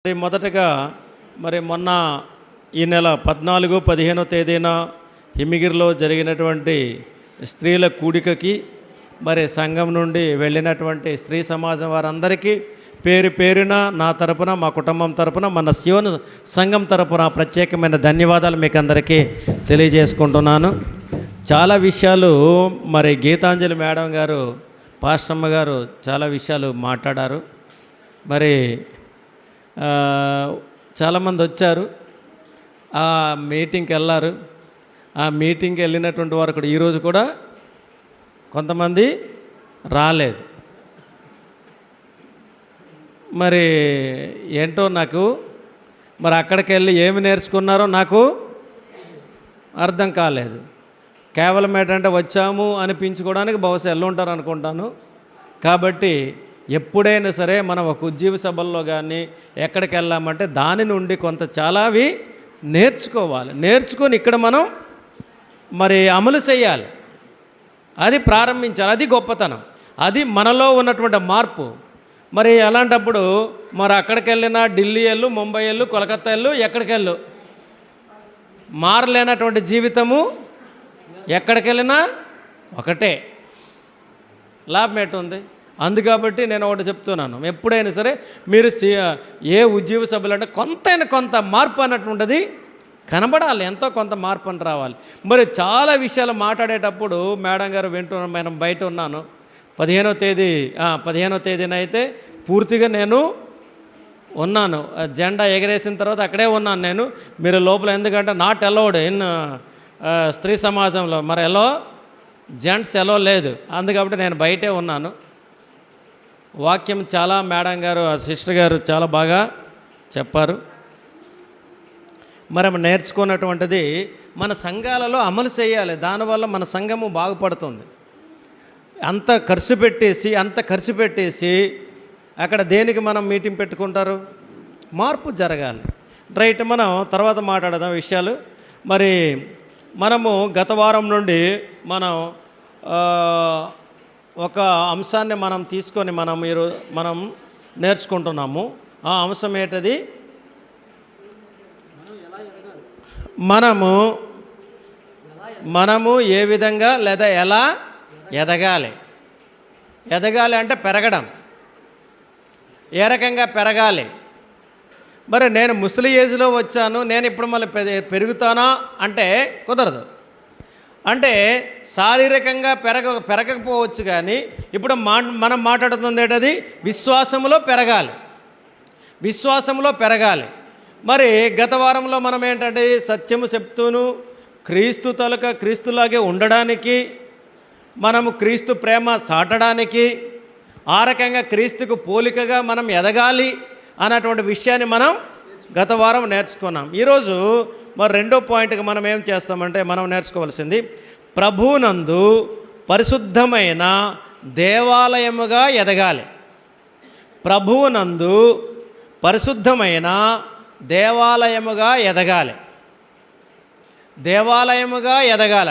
మొదటగా మొన్న ఈ నెల 14, 15 తేదీన హిమిగిరిలో జరిగినటువంటి స్త్రీల కూడికకి సంఘం నుండి వెళ్ళినటువంటి స్త్రీ సమాజం వారందరికీ పేరు పేరున నా తరపున, మా కుటుంబం తరపున, మన సియోను సంఘం తరపున ప్రత్యేకమైన ధన్యవాదాలు మీకు అందరికీ తెలియజేసుకుంటున్నాను. చాలా విషయాలు గీతాంజలి మేడం గారు, పాస్టమ్మ గారు చాలా విషయాలు మాట్లాడారు. చాలామంది వచ్చారు, ఆ మీటింగ్కి వెళ్ళారు. ఆ మీటింగ్కి వెళ్ళినటువంటి వారు కూడా ఈరోజు కూడా కొంతమంది రాలేదు. ఏంటో నాకు అక్కడికి వెళ్ళి ఏమి నేర్చుకున్నారో నాకు అర్థం కాలేదు. కేవలం ఏంటంటే వచ్చాము అనిపించుకోవడానికి బహుశా వెళ్ళుంటారు అనుకుంటాను. కాబట్టి ఎప్పుడైనా సరే మనం ఒక ఉజ్జీవ సభల్లో కానీ ఎక్కడికి వెళ్ళామంటే దాని నుండి కొంత చాలావి నేర్చుకోవాలి. నేర్చుకొని ఇక్కడ మనం అమలు చేయాలి, అది ప్రారంభించాలి. అది గొప్పతనం, అది మనలో ఉన్నటువంటి మార్పు. అలాంటప్పుడు అక్కడికి వెళ్ళినా ఢిల్లీ వెళ్ళు, ముంబై వెళ్ళు, కోలకత్తా వెళ్ళు, ఎక్కడికి వెళ్ళు, మారలేనటువంటి జీవితము ఎక్కడికి వెళ్ళినా ఒకటే, లాభం ఎటుంది. అందుకబట్టి నేను ఒకటి చెప్తున్నాను, ఎప్పుడైనా సరే మీరు ఏ ఉద్యోగ సభలు అంటే కొంత మార్పు అన్నటువంటిది కనబడాలి, ఎంతో కొంత మార్పు అని రావాలి. చాలా విషయాలు మాట్లాడేటప్పుడు మేడం గారు వింటున్నాను, నేను బయట ఉన్నాను. 15వ తేదీన అయితే పూర్తిగా నేను ఉన్నాను. జెండా ఎగరేసిన తర్వాత అక్కడే ఉన్నాను నేను. మీరు లోపల, ఎందుకంటే నాట్ అలౌడ్ ఇన్ స్త్రీ సమాజంలో, ఎలో జెంట్స్ ఎలో లేదు. అందుకబట్టి నేను బయటే ఉన్నాను. వాక్యం చాలా మేడం గారు, ఆ సిస్టర్ గారు చాలా బాగా చెప్పారు. నేర్చుకున్నటువంటిది మన సంఘాలలో అమలు చేయాలి. దానివల్ల మన సంఘము బాగుపడుతుంది. అంత ఖర్చు పెట్టేసి అక్కడ దేనికి మనం మీటింగ్ పెట్టుకుంటారు? మార్పు జరగాలి. రైట్, మనం తర్వాత మాట్లాడదాం విషయాలు. మనము గత వారం నుండి ఒక అంశాన్ని తీసుకొని మనం నేర్చుకుంటున్నాము. ఆ అంశం ఏంటది? మనము ఏ విధంగా లేదా ఎలా ఎదగాలి. ఎదగాలి అంటే పెరగడం. ఏ రకంగా పెరగాలి? నేను ముసలి ఏజ్లో వచ్చాను, నేను ఇప్పుడు మళ్ళీ పెరుగుతానా అంటే కుదరదు. అంటే శారీరకంగా పెరగకపోవచ్చు, కానీ ఇప్పుడు మనం మాట్లాడుతుంది ఏంటది? విశ్వాసంలో పెరగాలి. విశ్వాసంలో పెరగాలి. గత వారంలో మనం ఏంటంటే సత్యము చెప్తూను క్రీస్తులాగే ఉండడానికి, మనము క్రీస్తు ప్రేమ చాటడానికి, ఆ రకంగా క్రీస్తుకు పోలికగా మనం ఎదగాలి అన్నటువంటి విషయాన్ని మనం గత వారం నేర్చుకున్నాం. ఈరోజు రెండో పాయింట్కి మనం ఏం చేస్తామంటే, మనం నేర్చుకోవాల్సింది ప్రభువునందు పరిశుద్ధమైన దేవాలయముగా ఎదగాలి. ప్రభువునందు పరిశుద్ధమైన దేవాలయముగా ఎదగాలి. దేవాలయముగా ఎదగాల.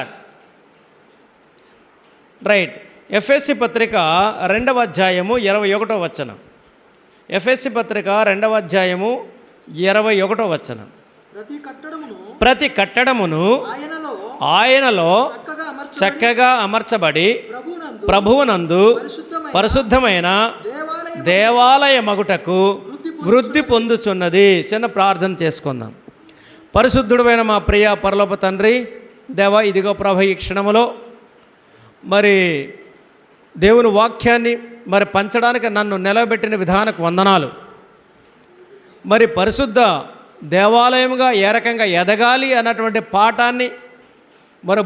రైట్. ఎఫెసీ పత్రిక 2వ అధ్యాయము 21వ వచనం. ఎఫెసీ పత్రిక 2వ అధ్యాయము 21వ వచనం. ప్రతి కట్టడమును ఆయనలో చక్కగా అమర్చబడి ప్రభువునందు పరిశుద్ధమైన దేవాలయ మగుటకు వృద్ధి పొందుచున్నది. చిన్న ప్రార్థన చేసుకుందాం. పరిశుద్ధుడైన మా ప్రియ పరలోక తండ్రి, దేవా, ఇదిగో ప్రభు, ఈ క్షణములో దేవుని వాక్యాన్ని పంచడానికి నన్ను నిలబెట్టిన విధానకు వందనాలు. పరిశుద్ధ దేవాలయముగా ఏ రకంగా ఎదగాలి అన్నటువంటి పాఠాన్ని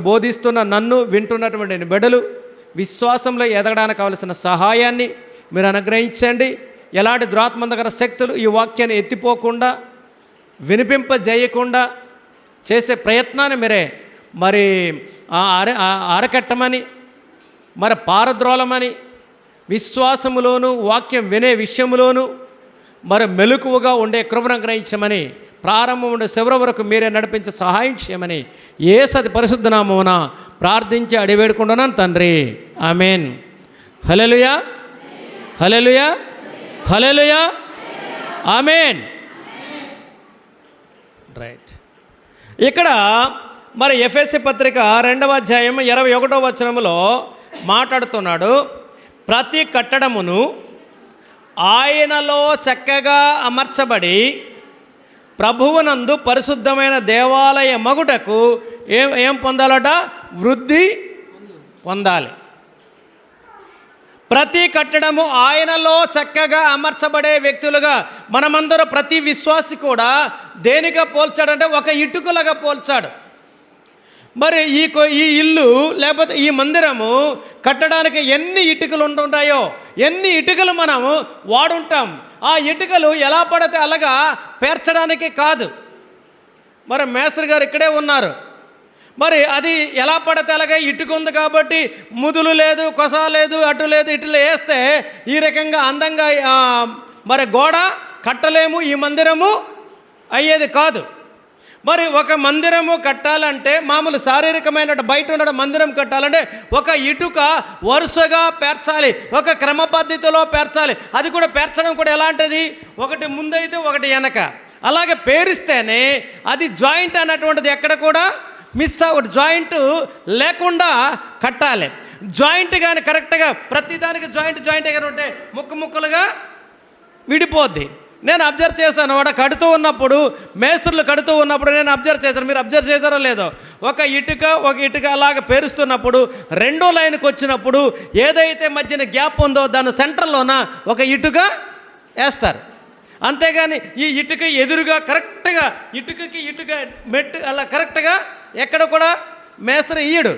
బోధిస్తున్న నన్ను వింటున్నటువంటి బిడ్డలు విశ్వాసంలో ఎదగడానికి కావలసిన సహాయాన్ని మీరు అనుగ్రహించండి. ఎలాంటి దురాత్మందకర శక్తులు ఈ వాక్యాన్ని ఎత్తిపోకుండా, వినిపింపజేయకుండా చేసే ప్రయత్నాన్ని మీరే అరకట్టమని, పారద్రోలమని, విశ్వాసములోను వాక్యం వినే విషయంలోనూ మెలకువగా ఉండే కృపను గ్రహించమని, ప్రారంభం నుండి చివరి వరకు మీరే నడిపించే సహాయం చేయమని యేసు పరిశుద్ధ నామమున ప్రార్థించి అడివేడుకుంటున్నాను తండ్రి. ఆమేన్. హల్లెలూయా, హల్లెలూయా, హల్లెలూయా, ఆమేన్. రైట్. ఇక్కడ మరి ఎఫెసీ పత్రిక 2వ అధ్యాయం 21వ వచనంలో మాట్లాడుతున్నాడు, ప్రతి కట్టడమును ఆయనలో చక్కగా అమర్చబడి ప్రభువునందు పరిశుద్ధమైన దేవాలయ మగుటకు ఏం పొందాలట? వృద్ధి పొందాలి. ప్రతి కట్టడము ఆయనలో చక్కగా అమర్చబడే వ్యక్తులుగా మనమందరూ, ప్రతి విశ్వాసి కూడా దేనిగా పోల్చాడంటే ఒక ఇటుకలుగా పోల్చాడు. మరి ఈ ఇల్లు లేకపోతే ఈ మందిరము కట్టడానికి ఎన్ని ఇటుకలు ఉంటుంటాయో, ఎన్ని ఇటుకలు మనము వాడుంటాం. ఆ ఇటుకలు ఎలా పడితే అలాగా పేర్చడానికి కాదు. మరి మేస్త్రి గారు ఇక్కడే ఉన్నారు. మరి అది ఎలా పడితే అలాగే ఇటుక ఉంది కాబట్టి ముదులు లేదు, కొస లేదు, అటు లేదు, ఇటు వేస్తే ఈ రకంగా అందంగా మరి గోడ కట్టలేము, ఈ మందిరము అయ్యేది కాదు. మరి ఒక మందిరము కట్టాలంటే మామూలు శారీరకమైన బయట ఉన్న మందిరం కట్టాలంటే ఒక ఇటుక వరుసగా పేర్చాలి, ఒక క్రమ పద్ధతిలో పేర్చాలి. అది కూడా పేర్చడం కూడా ఎలాంటిది? ఒకటి ముందైతే ఒకటి వెనక, అలాగే పేరిస్తేనే అది జాయింట్ అన్నటువంటిది ఎక్కడ కూడా మిస్ అవ్వదు. జాయింట్ లేకుండా కట్టాలి. జాయింట్ కానీ కరెక్ట్గా ప్రతిదానికి జాయింట్ కానీ ఉంటే ముక్కలుగా విడిపోద్ది. నేను అబ్జర్వ్ చేశాను, వాడు కడుతూ ఉన్నప్పుడు, మేస్త్రులు కడుతూ ఉన్నప్పుడు నేను అబ్జర్వ్ చేశాను. మీరు అబ్జర్వ్ చేశారో లేదో, ఒక ఇటుక అలాగ పేరుస్తున్నప్పుడు రెండో లైన్కి వచ్చినప్పుడు ఏదైతే మధ్యన గ్యాప్ ఉందో దాని సెంటర్లోన ఒక ఇటుక వేస్తారు. అంతేగాని ఈ ఇటుక ఎదురుగా కరెక్ట్గా ఇటుక మెట్టు అలా కరెక్ట్గా ఎక్కడ కూడా మేస్త్రి ఇయ్యడు.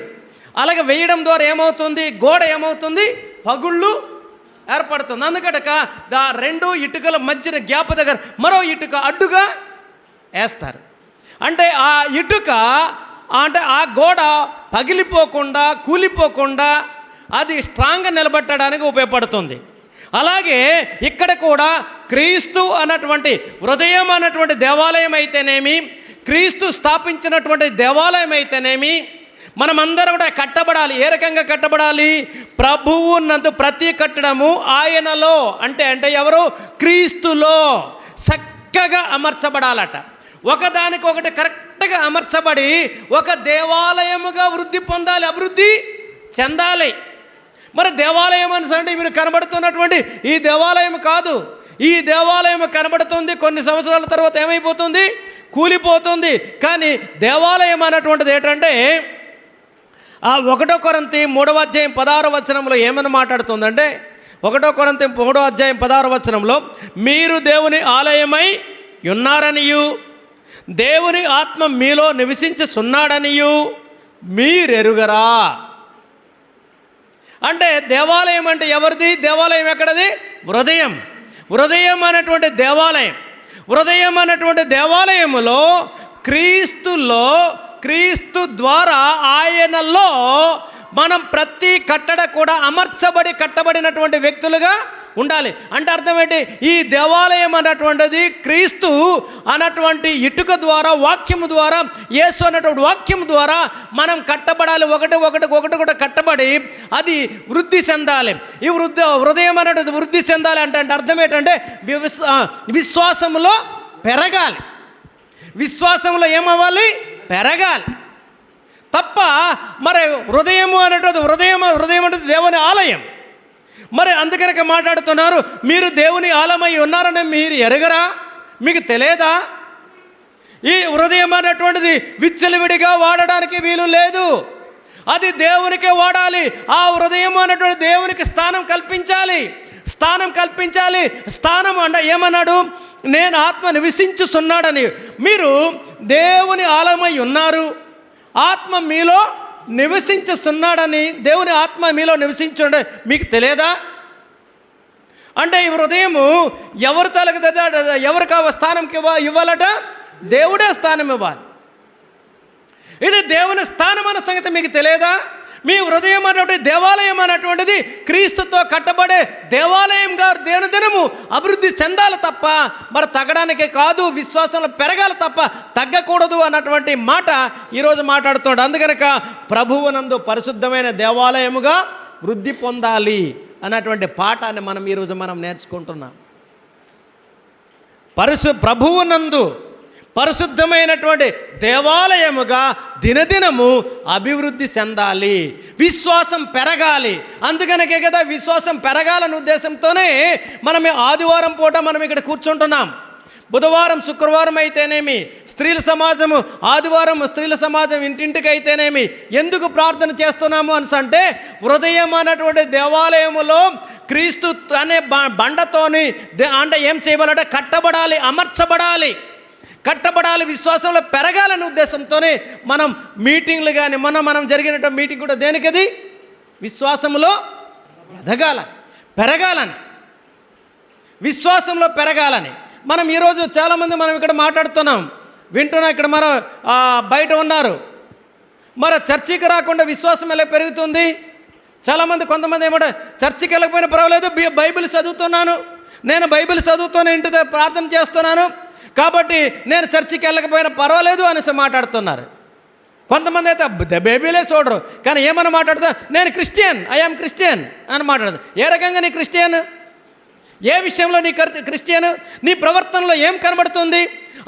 అలాగే వేయడం ద్వారా ఏమవుతుంది? గోడ ఏమవుతుంది? పగుళ్ళు ఏర్పడుతుంది. అందుకనక రెండు ఇటుకల మధ్యన గ్యాప్ దగ్గర మరో ఇటుక అడ్డుగా వేస్తారు. అంటే ఆ ఇటుక అంటే ఆ గోడ పగిలిపోకుండా, కూలిపోకుండా అది స్ట్రాంగ్గా నిలబెట్టడానికి ఉపయోగపడుతుంది. అలాగే ఇక్కడ కూడా క్రీస్తు అన్నటువంటి హృదయం అన్నటువంటి దేవాలయం అయితేనేమి, క్రీస్తు స్థాపించినటువంటి దేవాలయం అయితేనేమి, మనమందరం కూడా కట్టబడాలి. ఏ రకంగా కట్టబడాలి? ప్రభువునందు ప్రతి కట్టడము ఆయనలో అంటే ఎవరు? క్రీస్తులో చక్కగా అమర్చబడాలట. ఒకదానికొకటి కరెక్ట్గా అమర్చబడి ఒక దేవాలయముగా వృద్ధి పొందాలి, అభివృద్ధి చెందాలి. మరి దేవాలయం అంటే మీరు కనబడుతున్నటువంటి ఈ దేవాలయం కాదు. ఈ దేవాలయం కనబడుతుంది, కొన్ని సంవత్సరాల తర్వాత ఏమైపోతుంది? కూలిపోతుంది. కానీ దేవాలయం అన్నటువంటిది ఏంటంటే ఆ 1 కొరింథీ 3వ అధ్యాయం 16వ వచనంలో ఏమని మాట్లాడుతుందంటే, 1 కొరింథీ 3వ అధ్యాయం 16వ వచనంలో, మీరు దేవుని ఆలయమై ఉన్నారనియు దేవుని ఆత్మ మీలో నివసించుచున్నాడనియు మీరెరుగరా. అంటే దేవాలయం అంటే ఎవరిది? దేవాలయం ఎక్కడది? హృదయం అన్నటువంటి దేవాలయం. హృదయం అన్నటువంటి దేవాలయములో క్రీస్తు ద్వారా ఆయనలో మనం ప్రతి కట్టడ కూడా కట్టబడినటువంటి వ్యక్తులుగా ఉండాలి. అంటే అర్థం ఏంటి? ఈ దేవాలయం అన్నటువంటిది క్రీస్తు అన్నటువంటి ఇటుక ద్వారా, వాక్యము ద్వారా, యేసు అన్నటువంటి వాక్యము ద్వారా మనం కట్టబడాలి. ఒకటి కూడా కట్టబడి అది వృద్ధి చెందాలి. ఈ హృదయం అన్నటువంటి వృద్ధి చెందాలి అంటే అర్థం ఏంటంటే విశ్వాసములో పెరగాలి. విశ్వాసంలో ఏమవ్వాలి? పెరగాలి తప్ప. మరి హృదయం అంటే దేవుని ఆలయం. మరి అందుకనక మాట్లాడుతున్నారు, మీరు దేవుని ఆలయమై ఉన్నారని మీరు ఎరగరా? మీకు తెలియదా? ఈ హృదయం అనేటువంటిది విచ్చలవిడిగా వాడడానికి వీలు లేదు. అది దేవునికే వాడాలి. ఆ హృదయం అనేటువంటి దేవునికి స్థానం కల్పించాలి. స్థానం అంటే ఏమన్నాడు? నేను ఆత్మ నివసించుచున్నాడని. మీరు దేవుని ఆలయమై ఉన్నారు, ఆత్మ మీలో నివసించుచున్నాడని. దేవుని ఆత్మ మీలో నివసించుండే మీకు తెలియదా? అంటే ఈ హృదయము ఎవరికి స్థానంకి ఇవ్వాలట? దేవుడే స్థానం ఇవ్వాలి. ఇది దేవుని స్థానం అన్న సంగతి మీకు తెలియదా? మీ హృదయం అనేటువంటి దేవాలయం అనేటువంటిది క్రీస్తుతో కట్టబడే దేవాలయంగా దినము అభివృద్ధి చెందాలి తప్ప మరి తగ్గడానికి కాదు. విశ్వాసంలో పెరగాలి తప్ప తగ్గకూడదు అన్నటువంటి మాట ఈరోజు మాట్లాడుతున్నాడు. అందుకనక ప్రభువునందు పరిశుద్ధమైన దేవాలయముగా వృద్ధి పొందాలి అన్నటువంటి పాఠాన్ని ఈరోజు మనం నేర్చుకుంటున్నాం. ప్రభువునందు పరిశుద్ధమైనటువంటి దేవాలయముగా దినదినము అభివృద్ధి చెందాలి, విశ్వాసం పెరగాలి. అందుకనకే కదా విశ్వాసం పెరగాలనే ఉద్దేశంతోనే మనం ఆదివారం పూట మనం ఇక్కడ కూర్చుంటున్నాం. బుధవారం శుక్రవారం అయితేనేమి స్త్రీల సమాజము, ఆదివారం స్త్రీల సమాజం ఇంటింటికి అయితేనేమి ఎందుకు ప్రార్థన చేస్తున్నాము అంటే హృదయం అన్నటువంటి దేవాలయములో క్రీస్తు అనే బండతోని అంటే ఏం చేయబడాలంటే కట్టబడాలి, అమర్చబడాలి, కట్టబడాలి, విశ్వాసంలో పెరగాలనే ఉద్దేశంతోనే మనం మీటింగ్లు కానీ మనం జరిగినటువంటి మీటింగ్ కూడా దేనికది విశ్వాసంలో ఎదగాలని, పెరగాలని, విశ్వాసంలో పెరగాలని. మనం ఈరోజు చాలామంది మనం ఇక్కడ మాట్లాడుతున్నాం, వింటున్నాం, ఇక్కడ మన బయట ఉన్నారు. మరి చర్చికి రాకుండా విశ్వాసం ఎలా పెరుగుతుంది? చాలామంది కొంతమంది ఏమంటే చర్చికి వెళ్ళకపోయినా పర్వాలేదు, బైబిల్ చదువుతున్నాను, నేను బైబిల్ చదువుతూనే ఇంటి ప్రార్థన చేస్తున్నాను కాబట్టి నేను చర్చికి వెళ్ళకపోయినా పర్వాలేదు అనేసి మాట్లాడుతున్నారు. కొంతమంది అయితే బైబిలే చూడరు, కానీ ఏమని మాట్లాడుతా, నేను క్రిస్టియన్, ఐఎమ్ క్రిస్టియన్ అని మాట్లాడదు. ఏ రకంగా నీ క్రిస్టియన్? ఏ విషయంలో నీ క్రిస్టియన్? నీ ప్రవర్తనలో ఏం కనబడుతుంది?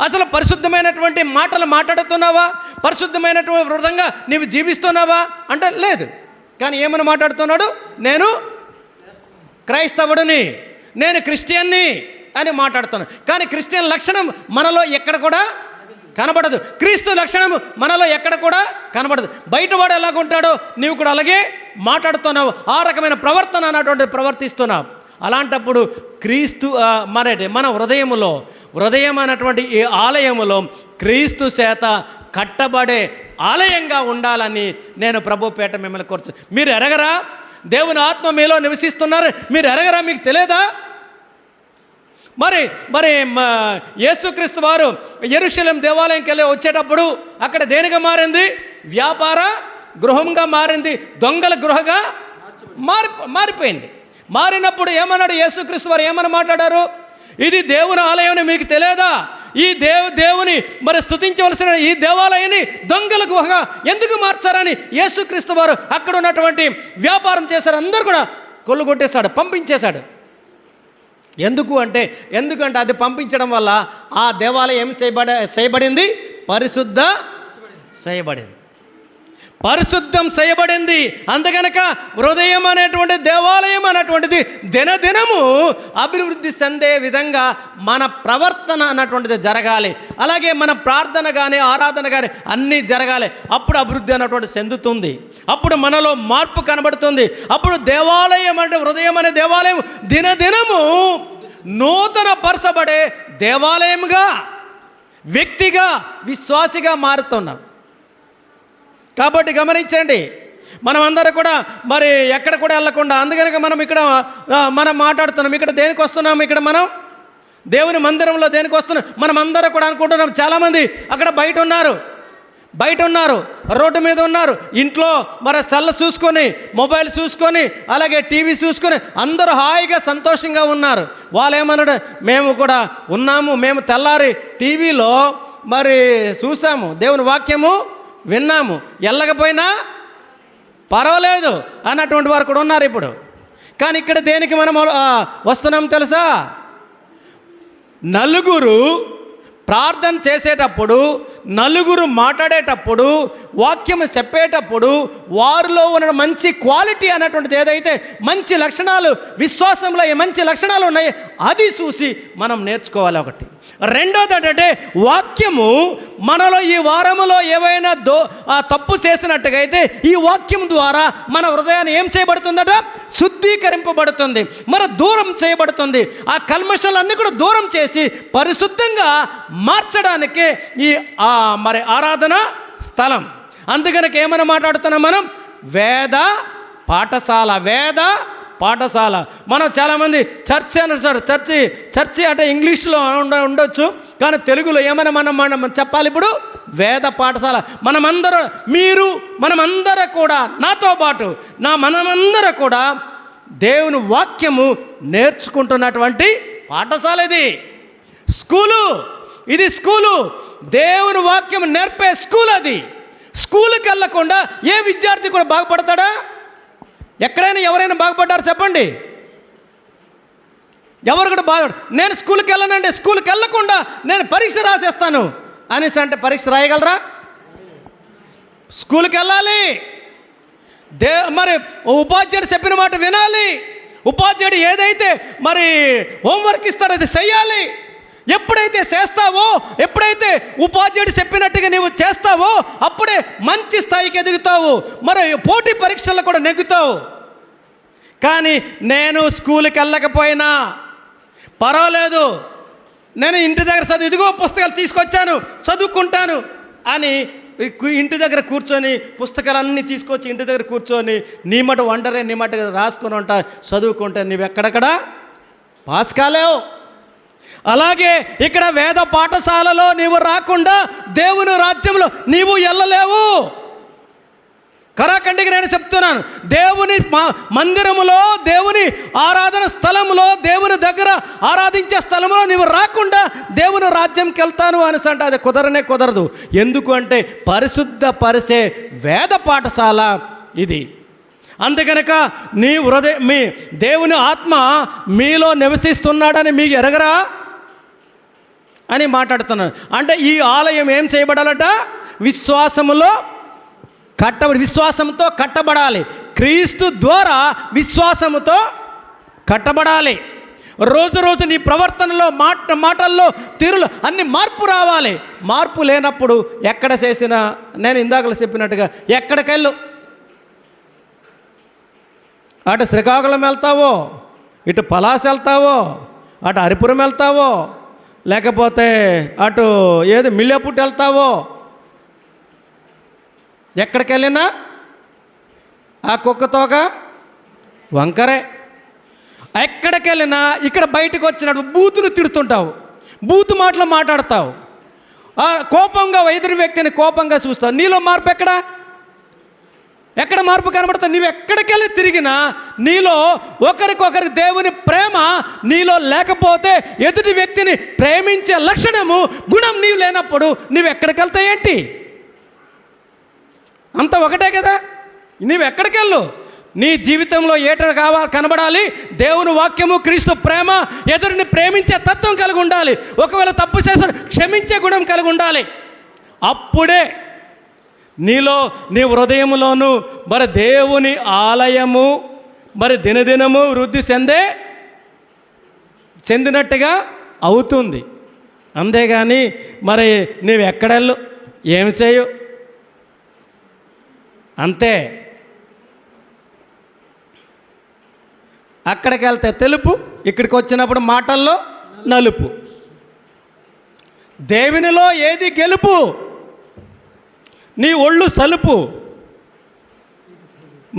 అసలు పరిశుద్ధమైనటువంటి మాటలు మాట్లాడుతున్నావా? పరిశుద్ధమైనటువంటి వృధంగా నీవు జీవిస్తున్నావా అంటే లేదు. కానీ ఏమని మాట్లాడుతున్నాడు? నేను క్రైస్తవుడిని, నేను క్రిస్టియన్ని అని మాట్లాడుతున్నాను. కానీ క్రిస్టియన్ లక్షణం మనలో ఎక్కడ కూడా కనబడదు, క్రీస్తు లక్షణం మనలో ఎక్కడ కూడా కనబడదు. బయటవాడు ఎలాగుంటాడో నీవు కూడా అలాగే మాట్లాడుతున్నావు, ఆ రకమైన ప్రవర్తన అన్నటువంటి ప్రవర్తిస్తున్నావు. అలాంటప్పుడు క్రీస్తు మన హృదయం అన్నటువంటి ఈ ఆలయములో క్రీస్తు చేత కట్టబడే ఆలయంగా ఉండాలని నేను ప్రభుపేట మిమ్మల్ని కోరుచు. మీరు ఎరగరా? దేవుని ఆత్మ మీలో నివసిస్తున్నారు, మీరు ఎరగరా? మీకు తెలియదా? మరి యేసుక్రీస్తు వారు యెరూషలేం దేవాలయంకి వెళ్ళి వచ్చేటప్పుడు అక్కడ దేనిగా మారింది? వ్యాపార గృహంగా మారింది, దొంగల గృహగా మారిపోయింది. మారినప్పుడు ఏమన్నాడు యేసుక్రీస్తు వారు? ఏమని మాట్లాడారు? ఇది దేవుని ఆలయం మీకు తెలియదా? ఈ దేవుని స్తుతించవలసిన ఈ దేవాలయాన్ని దొంగల గుహగా ఎందుకు మార్చారని యేసుక్రీస్తు వారు అక్కడ ఉన్నటువంటి వ్యాపారం చేశారు, అందరూ కూడా కొల్లుగొట్టేశాడు, పంపించేశాడు. ఎందుకంటే అది పంపించడం వల్ల ఆ దేవాలయం ఏం చేయబడింది? పరిశుద్ధం చేయబడింది. అందుకనక హృదయం అనేటువంటి దేవాలయం అనేటువంటిది దినదినము అభివృద్ధి చెందే విధంగా మన ప్రవర్తన అన్నటువంటిది జరగాలి. అలాగే మన ప్రార్థన కానీ ఆరాధన కానీ అన్నీ జరగాలి. అప్పుడు అభివృద్ధి అన్నటువంటి చెందుతుంది, అప్పుడు మనలో మార్పు కనబడుతుంది. అప్పుడు దేవాలయం అంటే హృదయం అనే దేవాలయం దినదినము నూతన పరచబడే దేవాలయంగా, వ్యక్తిగా, విశ్వాసిగా మారుతున్నాం. కాబట్టి గమనించండి, మనమందరూ కూడా ఎక్కడ కూడా వెళ్ళకుండా, అందుకనక మనం మాట్లాడుతున్నాం. ఇక్కడ దేనికి వస్తున్నాం? ఇక్కడ మనం దేవుని మందిరంలో దేనికి వస్తున్నాం? మనం అందరూ కూడా అనుకుంటున్నాం, చాలామంది అక్కడ బయట ఉన్నారు, రోడ్డు మీద ఉన్నారు, ఇంట్లో సెల్ చూసుకొని, మొబైల్ చూసుకొని, అలాగే టీవీ చూసుకొని అందరూ హాయిగా సంతోషంగా ఉన్నారు. వాళ్ళు ఏమన్నాడు? మేము కూడా ఉన్నాము, మేము తెల్లారి టీవీలో చూసాము, దేవుని వాక్యము విన్నాము, వెళ్ళకపోయినా పర్వాలేదు అన్నటువంటి వారు కూడా ఉన్నారు ఇప్పుడు. కానీ ఇక్కడ దేనికి మనం వస్తున్నాం తెలుసా? నలుగురు ప్రార్థన చేసేటప్పుడు, నలుగురు మాట్లాడేటప్పుడు, వాక్యము చెప్పేటప్పుడు వారిలో ఉన్న మంచి క్వాలిటీ అన్నటువంటిది ఏదైతే మంచి లక్షణాలు, విశ్వాసంలో ఏ మంచి లక్షణాలు ఉన్నాయి అది చూసి మనం నేర్చుకోవాలి. ఒకటి. రెండోది ఏంటంటే వాక్యము మనలో ఈ వారములో ఏవైనా తప్పు చేసినట్టుగా అయితే ఈ వాక్యం ద్వారా మన హృదయాన్ని ఏం చేయబడుతుందట? శుద్ధీకరింపబడుతుంది, దూరం చేయబడుతుంది. ఆ కల్మషాలన్నీ కూడా దూరం చేసి పరిశుద్ధంగా మార్చడానికి ఈ ఆరాధన స్థలం. అందుకనక ఏమైనా మాట్లాడుతున్నాం మనం? వేద పాఠశాల. మనం చాలామంది చర్చి అన్నారు, చర్చి అంటే ఇంగ్లీష్లో ఉండొచ్చు, కానీ తెలుగులో ఏమైనా మనం చెప్పాలి ఇప్పుడు? వేద పాఠశాల. మనమందరూ కూడా, నాతో పాటు మనమందరూ కూడా దేవుని వాక్యము నేర్చుకుంటున్నటువంటి పాఠశాల ఇది. ఇది స్కూలు, దేవుని వాక్యం నేర్పే స్కూల్. అది స్కూలుకి వెళ్ళకుండా ఏ విద్యార్థి కూడా బాగుపడతాడా? ఎక్కడైనా ఎవరైనా బాగుపడ్డారు చెప్పండి? ఎవరు కూడా బాగుపడ. నేను స్కూల్కి వెళ్ళనండి, స్కూల్కి వెళ్ళకుండా నేను పరీక్ష రాసేస్తాను అనేసి అంటే పరీక్ష రాయగలరా? స్కూల్కి వెళ్ళాలి, మరి ఉపాధ్యాయుడు చెప్పిన మాట వినాలి, ఉపాధ్యాయుడు ఏదైతే మరి హోంవర్క్ ఇస్తాడో అది చెయ్యాలి. ఎప్పుడైతే చేస్తావో, ఎప్పుడైతే ఉపాధ్యాయుడు చెప్పినట్టుగా నీవు చేస్తావో అప్పుడే మంచి స్థాయికి ఎదుగుతావు, మరి పోటీ పరీక్షల్లో కూడా నెగ్గుతావు. కానీ నేను స్కూల్కి వెళ్ళకపోయినా పర్వాలేదు, నేను ఇంటి దగ్గర ఇదిగో పుస్తకాలు తీసుకొచ్చాను చదువుకుంటాను అని ఇంటి దగ్గర కూర్చొని పుస్తకాలన్నీ తీసుకొచ్చి ఇంటి దగ్గర కూర్చొని నీ మాట వండరే నీ మాట రాసుకొని ఉంటా చదువుకుంటా నువ్వు ఎక్కడెక్కడ పాస్ కాలేవు. అలాగే ఇక్కడ వేద పాఠశాలలో నీవు రాకుండా దేవుని రాజ్యంలో నీవు వెళ్ళలేవు. కరాఖండిగా నేను చెప్తున్నాను, దేవుని మందిరములో, దేవుని ఆరాధన స్థలంలో, దేవుని దగ్గర ఆరాధించే స్థలంలో నీవు రాకుండా దేవుని రాజ్యంకి వెళ్తాను అనేసి అంటే అది కుదరదు. ఎందుకు అంటే పరిశుద్ధపరిచే వేద పాఠశాల ఇది. అందుకనక నీ మీ దేవుని ఆత్మ మీలో నివసిస్తున్నాడని మీకు ఎరగరా అని మాట్లాడుతున్నాను. అంటే ఈ ఆలయం ఏం చేయబడాలట? విశ్వాసంతో కట్టబడాలి. క్రీస్తు ద్వారా విశ్వాసముతో కట్టబడాలి. రోజు నీ ప్రవర్తనలో, మాటల్లో, తీరులో అన్ని మార్పు రావాలి. మార్పు లేనప్పుడు ఎక్కడ చేసినా నేను ఇందాకలు చెప్పినట్టుగా ఎక్కడికెళ్ళు, అటు శ్రీకాకుళం వెళ్తావో, ఇటు పలాస వెళ్తావో, అటు హరిపురం వెళ్తావో, లేకపోతే అటు మిల్లేపుట్టు వెళ్తావో, ఎక్కడికి వెళ్ళినా ఆ కుక్కతోక వంకరే. ఎక్కడికి వెళ్ళినా ఇక్కడ బయటకు వచ్చినట్టు బూతులు తిడుతుంటావు, బూతు మాటలు మాట్లాడతావు, కోపంగా ఎదురు వ్యక్తిని కోపంగా చూస్తావు. నీలో మార్పు ఎక్కడ మార్పు కనబడతావు? నీవు ఎక్కడికి వెళ్ళి తిరిగినా నీలో ఒకరికొకరి దేవుని ప్రేమ నీలో లేకపోతే, ఎదుటి వ్యక్తిని ప్రేమించే లక్షణము, గుణం నీవు లేనప్పుడు నీవు ఎక్కడికి వెళ్తావు? ఏంటి అంత ఒకటే కదా. నీవు ఎక్కడికెళ్ళు, నీ జీవితంలో కనబడాలి దేవుని వాక్యము, క్రీస్తు ప్రేమ, ఎదురిని ప్రేమించే తత్వం కలిగి ఉండాలి. ఒకవేళ తప్పు చేసిన క్షమించే గుణం కలిగి ఉండాలి. అప్పుడే నీలో, నీ హృదయంలోను మరి దేవుని ఆలయము మరి దినదినము వృద్ధి చెందినట్టుగా అవుతుంది. అంతేగాని మరి నీవు ఎక్కడెళ్ళు, ఏమి చేయు, అంతే. అక్కడికి వెళ్తే తెలుపు, ఇక్కడికి వచ్చినప్పుడు మాటల్లో నలుపు. దేవునిలో ఏది గెలుపు? నీ ఒళ్ళు సలుపు,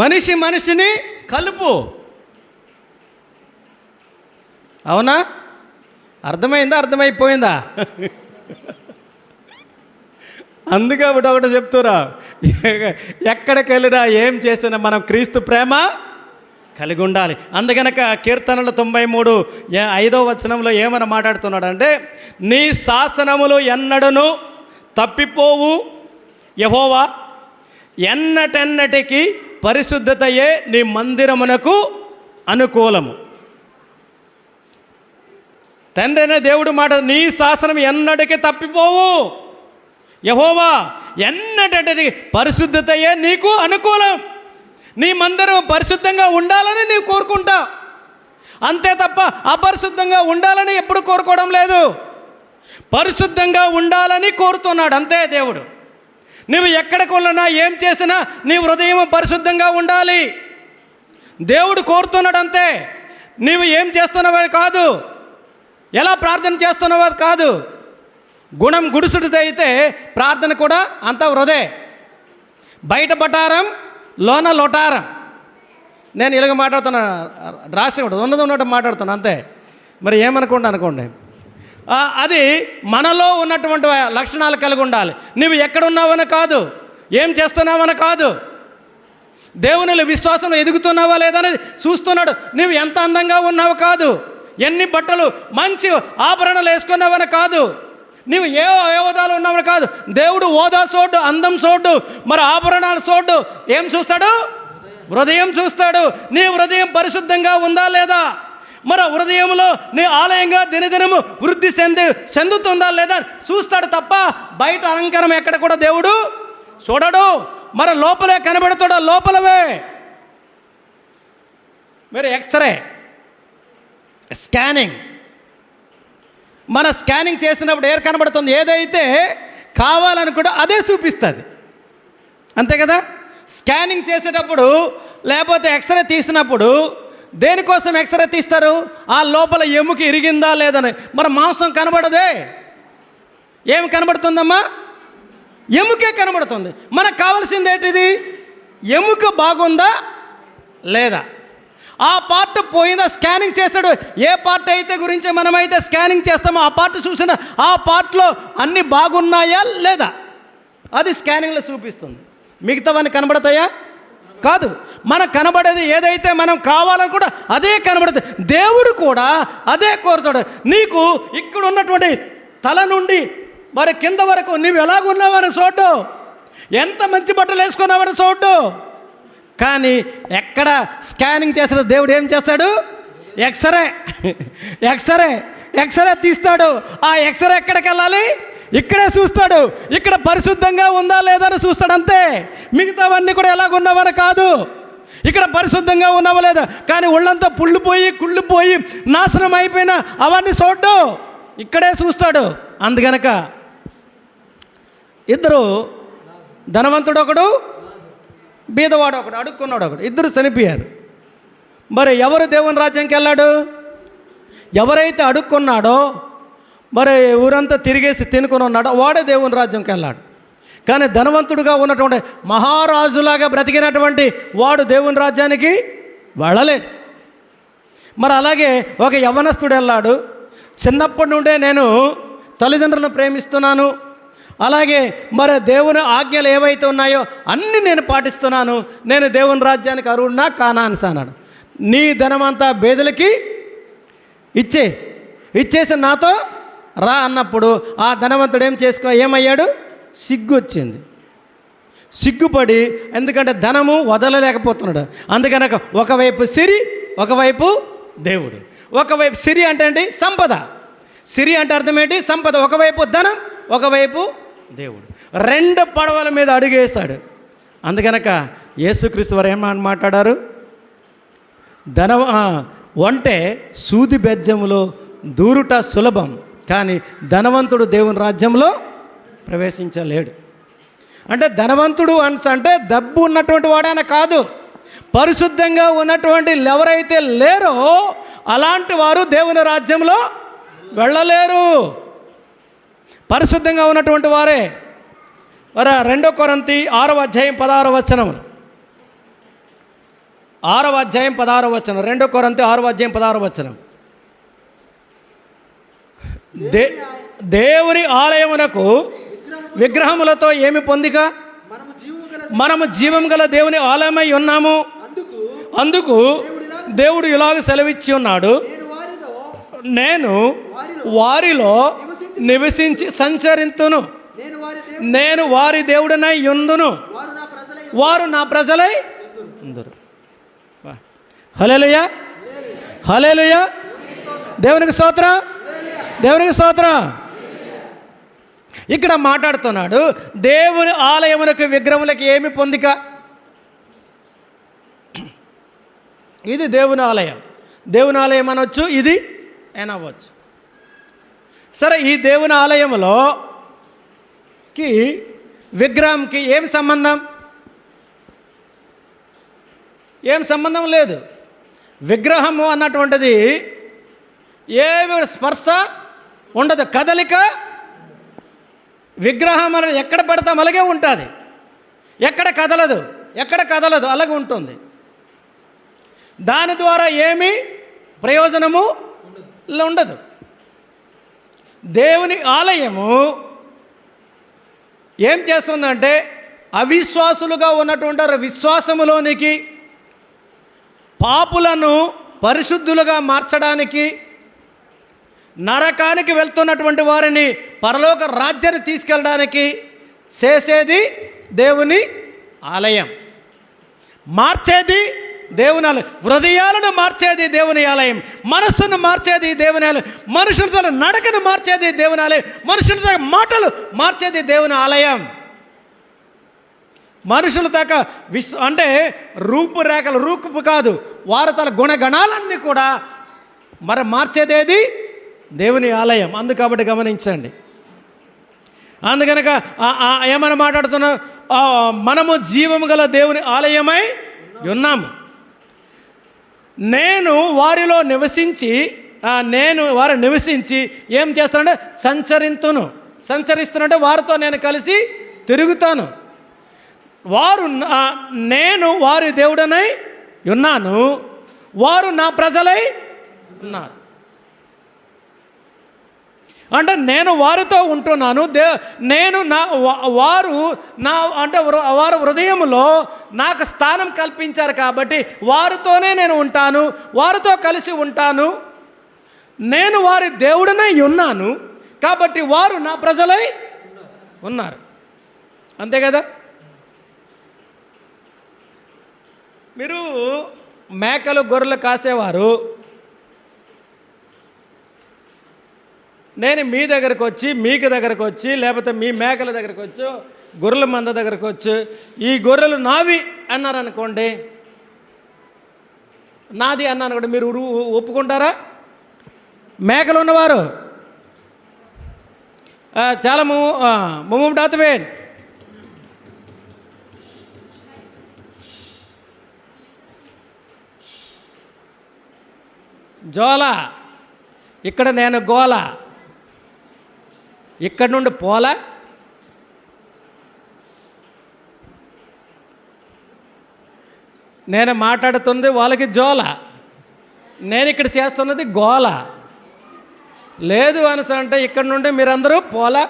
మనిషిని కలుపు. అవునా? అర్థమైపోయిందా? అందుకే ఒకటి చెప్తురా, ఎక్కడికి వెళ్ళినా ఏం చేసినా మనం క్రీస్తు ప్రేమ కలిగి ఉండాలి. అందుకనక కీర్తనలు 93:5 వచనంలో ఏమని మాట్లాడుతున్నాడు అంటే, నీ శాసనములు ఎన్నడను తప్పిపోవు యెహోవా, ఎన్నటెన్నటికి పరిశుద్ధతయే నీ మందిరమునకు అనుకూలము. తండ్రి అనే దేవుడు మాట, నీ శాసనం ఎన్నటికి తప్పిపోవు యెహోవా, ఎన్నటంటే పరిశుద్ధతయే నీకు అనుకూలం. నీ మందిరం పరిశుద్ధంగా ఉండాలని నీవు కోరుకుంటావు, అంతే తప్ప అపరిశుద్ధంగా ఉండాలని ఎప్పుడు కోరుకోవడం లేదు. పరిశుద్ధంగా ఉండాలని కోరుతున్నాడు అంతే దేవుడు. నువ్వు ఎక్కడికి వెళ్ళినా ఏం చేసినా నీ హృదయం పరిశుద్ధంగా ఉండాలి, దేవుడు కోరుతున్నాడు అంతే. నీవు ఏం చేస్తున్నావని కాదు, ఎలా ప్రార్థన చేస్తున్నావో కాదు. గుణం గుడుసుడిది అయితే ప్రార్థన కూడా అంత వృధే. బయట బటారం లోన లొటారం. నేను ఇలాగ మాట్లాడుతున్నాను, రాసి ఉన్నట్టు మాట్లాడుతున్నాను అంతే. మరి అనుకోండి, అది మనలో ఉన్నటువంటి లక్షణాలు కలిగి ఉండాలి. నువ్వు ఎక్కడున్నావని కాదు, ఏం చేస్తున్నావని కాదు, దేవునిలో విశ్వాసంలో ఎదుగుతున్నావా లేదనేది చూస్తున్నాడు. నువ్వు ఎంత అందంగా ఉన్నావు కాదు, ఎన్ని బట్టలు మంచి ఆభరణాలు వేసుకున్నావని కాదు, నువ్వు ఏ హోదాలు ఉన్నావని కాదు. దేవుడు హోదా చూడ్డు, అందం చూడ్డు, మరి ఆభరణాలు చూడ్డు. ఏం చూస్తాడు? హృదయం చూస్తాడు. నీ హృదయం పరిశుద్ధంగా ఉందా లేదా? మరి ఆ హృదయంలో నీ ఆలయంగా దినదినము వృద్ధి చెందుతుందా లేదా చూస్తాడు తప్ప బయట అలంకారం ఎక్కడ కూడా దేవుడు చూడడు. మరి లోపలే కనబడతాడు, లోపలవే. మరి ఎక్స్రే స్కానింగ్, మన స్కానింగ్ చేసినప్పుడు ఏం కనబడుతుంది? ఏదైతే కావాలనుకుంటే అదే చూపిస్తుంది, అంతే కదా. స్కానింగ్ చేసేటప్పుడు లేకపోతే ఎక్స్రే తీసినప్పుడు దేనికోసం ఎక్స్రే తీస్తారు? ఆ లోపల ఎముక ఇరిగిందా లేదని. మరి మాంసం కనబడదే, ఏమి కనబడుతుందమ్మా? ఎముకే కనబడుతుంది. మనకు కావాల్సింది ఏంటిది? ఎముక బాగుందా లేదా, ఆ పార్ట్ పోయిందా స్కానింగ్ చేస్తాడు. ఏ పార్ట్ అయితే గురించి మనమైతే స్కానింగ్ చేస్తామో ఆ పార్ట్ చూసిన ఆ పార్ట్లో అన్నీ బాగున్నాయా లేదా, అది స్కానింగ్లో చూపిస్తుంది. మిగతావన్నీ కనబడతాయా? కాదు. మనకు కనబడేది ఏదైతే మనం కావాలనుకుంటే అదే కనబడుతుంది. దేవుడు కూడా అదే కోరుతాడు. నీకు ఇక్కడ ఉన్నటువంటి తల నుండి మరి కింద వరకు నువ్వు ఎలాగున్నావని చూడ్డు, ఎంత మంచి బట్టలు వేసుకున్నావని చూడ్డు. కానీ ఎక్కడ స్కానింగ్ చేసిన దేవుడు ఏం చేస్తాడు? ఎక్స్రే తీస్తాడు. ఆ ఎక్స్రే ఎక్కడికి వెళ్ళాలి? ఇక్కడే చూస్తాడు. ఇక్కడ పరిశుద్ధంగా ఉందా లేదా అని చూస్తాడు, అంతే. మిగతావన్నీ కూడా ఎలాగున్నావని కాదు, ఇక్కడ పరిశుద్ధంగా ఉన్నావా లేదా. కానీ ఒళ్ళంతా కుళ్ళిపోయి నాశనం అయిపోయినా అవన్నీ చూడ్డు, ఇక్కడే చూస్తాడు. అందుకనక ఇద్దరు, ధనవంతుడు ఒకడు, బీదవాడు ఒకడు, అడుక్కున్నాడు ఒకడు, ఇద్దరు చనిపోయారు. మరి ఎవరు దేవుని రాజ్యంకి వెళ్ళాడు? ఎవరైతే అడుక్కున్నాడో, మరి ఊరంతా తిరిగేసి తినుకొని ఉన్నాడో వాడే దేవుని రాజ్యంకి వెళ్ళాడు. కానీ ధనవంతుడుగా ఉన్నటువంటి మహారాజులాగా బ్రతికినటువంటి వాడు దేవుని రాజ్యానికి వెళ్ళలేదు. మరి అలాగే ఒక యవ్వనస్తుడు వెళ్ళాడు. చిన్నప్పటి నుండే నేను తల్లిదండ్రులను ప్రేమిస్తున్నాను, అలాగే మరి దేవుని ఆజ్ఞలు ఏవైతే ఉన్నాయో అన్నీ నేను పాటిస్తున్నాను, నేను దేవుని రాజ్యానికి అర్హుడినా కానా అని అన్నాడు. నీ ధనమంతా బేదలకి ఇచ్చేసి నాతో రా అన్నప్పుడు ఆ ధనవంతుడు ఏమయ్యాడు? సిగ్గు వచ్చింది. సిగ్గుపడి, ఎందుకంటే ధనము వదలలేకపోతున్నాడు. అందుకనక ఒకవైపు సిరి, ఒకవైపు దేవుడు. ఒకవైపు సిరి అంటే ఏంటి? సంపద. సిరి అంటే అర్థం ఏంటి? సంపద. ఒకవైపు ధనం, ఒకవైపు దేవుడు. రెండు పడవల మీద అడుగేశాడు. అందుకనక యేసుక్రీస్తు వారు ఏమని మాట్లాడారు? ఒంటే సూది బెజ్జములో దూరుట సులభం, కానీ ధనవంతుడు దేవుని రాజ్యంలో ప్రవేశించలేడు. అంటే ధనవంతుడు అంటే డబ్బు ఉన్నటువంటి వాడైనా కాదు, పరిశుద్ధంగా ఉన్నటువంటి ఎవరైతే లేరో అలాంటి వారు దేవుని రాజ్యంలో వెళ్ళలేరు. పరిశుద్ధంగా ఉన్నటువంటి వారే. 2 కొరింథీ 6వ అధ్యాయం 16వ వచనం. 6వ అధ్యాయం 16వ వచనం. 2 కొరింథీ 6వ అధ్యాయం 16వ వచనం. దేవుని ఆలయమునకు విగ్రహములతో ఏమి పొందిక? మనము జీవం గల దేవుని ఆలయమై ఉన్నాము. అందుకు దేవుడు ఇలాగ సెలవిచ్చి ఉన్నాడు, నేను వారిలో నివసించి సంచరింతును, నేను వారి దేవుడినై యుందును, వారు నా ప్రజలై ఉందురు. హల్లెలూయా, హల్లెలూయా. దేవునికి స్తోత్రం, దేవునికి స్తోత్రం. ఇక్కడ మాట్లాడుతున్నాడు, దేవుని ఆలయమునకు విగ్రహములకు ఏమి పొందిక? ఇది దేవుని ఆలయం. దేవుని ఆలయం అనవచ్చు, ఇది అనవచ్చు. సరే, ఈ దేవుని ఆలయంలోకి విగ్రహంకి ఏం సంబంధం? ఏం సంబంధం లేదు. విగ్రహము అన్నటువంటిది ఏమి స్పర్శ ఉండదు, కదలిక. విగ్రహం అనేది ఎక్కడ పడతాం అలాగే ఉంటుంది, ఎక్కడ కదలదు అలాగే ఉంటుంది. దాని ద్వారా ఏమీ ప్రయోజనము ఉండదు. దేవుని ఆలయము ఏం చేస్తుందంటే అవిశ్వాసులుగా ఉన్నటువంటి విశ్వాసములోనికి, పాపులను పరిశుద్ధులుగా మార్చడానికి, నరకానికి వెళ్తున్నటువంటి వారిని పరలోక రాజ్యాన్ని తీసుకెళ్ళడానికి చేసేది దేవుని ఆలయం. మార్చేది దేవుని ఆలయం. హృదయాలను మార్చేది దేవుని ఆలయం, మనస్సును మార్చేది దేవుని ఆలయం, మనుషుల తన నడకను మార్చేది దేవుని ఆలయం, మనుషుల తన మాటలు మార్చేది దేవుని ఆలయం. మనుషుల దాక అంటే రూపురేఖలు, రూపు కాదు, వారి తన గుణగణాలన్నీ కూడా మరి మార్చేదేది దేవుని ఆలయం. కాబట్టి గమనించండి. అందుకనక ఏమైనా మాట్లాడుతున్నా, మనము జీవము గల దేవుని ఆలయమై ఉన్నాము. నేను వారిలో నివసించి ఏం చేస్తానంటే సంచరిస్తున్నంటే వారితో నేను కలిసి తిరుగుతాను. నేను వారి దేవుడనై ఉన్నాను, వారు నా ప్రజలై ఉన్నారు. అంటే నేను వారితో ఉంటున్నాను, వారు హృదయంలో నాకు స్థానం కల్పించారు కాబట్టి వారితోనే నేను ఉంటాను, వారితో కలిసి ఉంటాను. నేను వారి దేవుడనై ఉన్నాను కాబట్టి వారు నా ప్రజలై ఉన్నారు. అంతే కదా. మీరు మేకలు గొర్రెలు కాసేవారు, నేను మీ దగ్గరకు వచ్చి, మీకు దగ్గరకు వచ్చి, లేకపోతే మీ మేకల దగ్గరకు వచ్చి, గొర్రెల మంద దగ్గరకు వచ్చి, ఈ గొర్రెలు నావి అన్నారనుకోండి, నాది అన్నాను కూడా, మీరు ఒప్పుకుంటారా? మేకలు ఉన్నవారు చాలా ముమ్ముడాతవేన్ జోల, ఇక్కడ నేను గోల, ఇక్కడ నుండి పోలా. నేను మాట్లాడుతుంది వాళ్ళకి జోల, నేను ఇక్కడ చేస్తున్నది గోల. లేదు అనస అంటే ఇక్కడ నుండి మీరందరూ పోలా.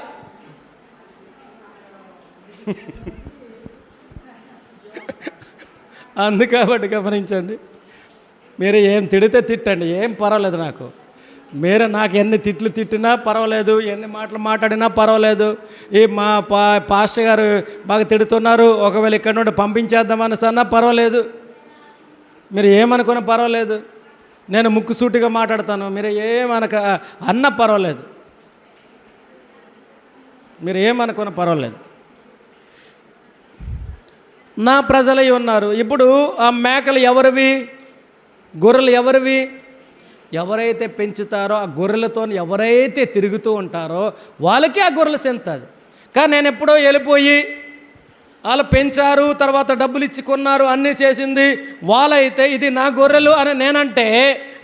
కాబట్టి గమనించండి. మీరు ఏం తిడితే తిట్టండి, ఏం పర్వాలేదు నాకు. మీరు నాకు ఎన్ని తిట్లు తిట్టినా పర్వాలేదు, ఎన్ని మాటలు మాట్లాడినా పర్వాలేదు. ఈ మా పాస్టర్ గారు బాగా తిడుతున్నారు, ఒకవేళ ఇక్కడ నుండి పంపించేద్దామని అన్నా పర్వాలేదు. మీరు ఏమనుకున్నా పర్వాలేదు, నేను ముక్కుసూటిగా మాట్లాడతాను. మీరు అన్న పర్వాలేదు, మీరు ఏమనుకున్నా పర్వాలేదు. నా ప్రజలై ఉన్నారు. ఇప్పుడు ఆ మేకలు ఎవరివి, గొర్రెలు ఎవరివి? ఎవరైతే పెంచుతారో ఆ గొర్రెలతో ఎవరైతే తిరుగుతూ ఉంటారో వాళ్ళకే ఆ గొర్రెలు చెందుతుంది. కానీ నేను ఎప్పుడో వెళ్ళిపోయి వాళ్ళు పెంచారు, తర్వాత డబ్బులు ఇచ్చి కొన్నారు, అన్నీ చేసింది వాళ్ళైతే ఇది నా గొర్రెలు అని నేనంటే